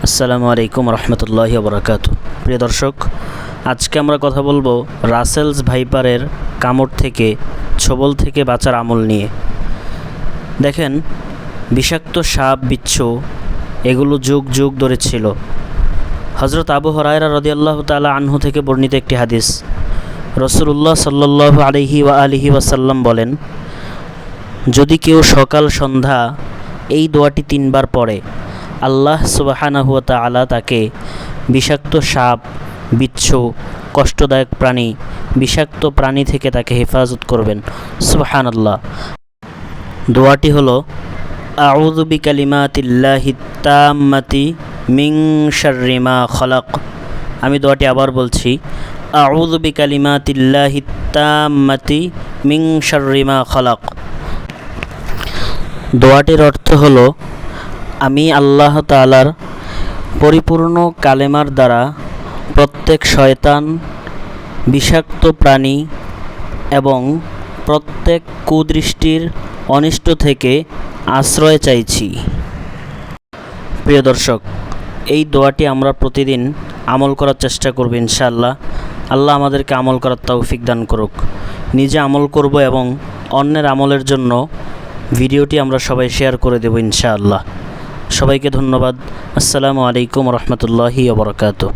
আসসালামু আলাইকুম রহমতুল্লাহি ওবরাকাতু। প্রিয় দর্শক, আজকে আমরা কথা বলবো রাসেলস ভাইপারের কামড় থেকে, ছোবল থেকে বাঁচার আমল নিয়ে। দেখেন, বিষাক্ত সাপ, বিচ্ছু এগুলো যুগ যুগ ধরে ছিল। হজরত আবু হুরায়রা রাদিয়াল্লাহু তাআলা আনহু থেকে বর্ণিত একটি হাদিস, রাসূলুল্লাহ সাল্লাল্লাহু আলাইহি ওয়াসাল্লাম বলেন, যদি কেউ সকাল সন্ধ্যা এই দোয়াটি 3 বার পড়ে, আল্লাহ সুবহানাহু ওয়া তাআলা তাকে বিষাক্ত সাপ, বিচ্ছু, কষ্টদায়ক প্রাণী, বিষাক্ত প্রাণী থেকে তাকে হেফাজত করবেন। সুবহানাল্লাহ। দোয়াটি হলো আউযু বিকালিমাতিল্লাহিত তাম্মাতি মিন শাররি মা খালাক। আমি দোয়াটি আবার বলছি, আউযু বিকালিমাতিল্লাহিত তাম্মাতি মিন শাররি মা খালাক। দোয়াটির অর্থ হলো, আমি আল্লাহ তাআলার পরিপূর্ণ কালেমার দ্বারা প্রত্যেক শয়তান, বিষাক্ত প্রাণী এবং প্রত্যেক কুদৃষ্টির অনিষ্ট থেকে আশ্রয় চাইছি। প্রিয় দর্শক, এই দোয়াটি আমরা প্রতিদিন আমল করার চেষ্টা করব ইনশাআল্লাহ। আল্লাহ আমাদেরকে আমল করার তৌফিক দান করুক। নিজে আমল করব এবং অন্যের আমলের জন্য ভিডিওটি আমরা সবাই শেয়ার করে দেব ইনশাআল্লাহ। সবাইকে ধন্যবাদ। আসসালামু আলাইকুম রহমতুল্লাহি ওয়া বারাকাতুহু।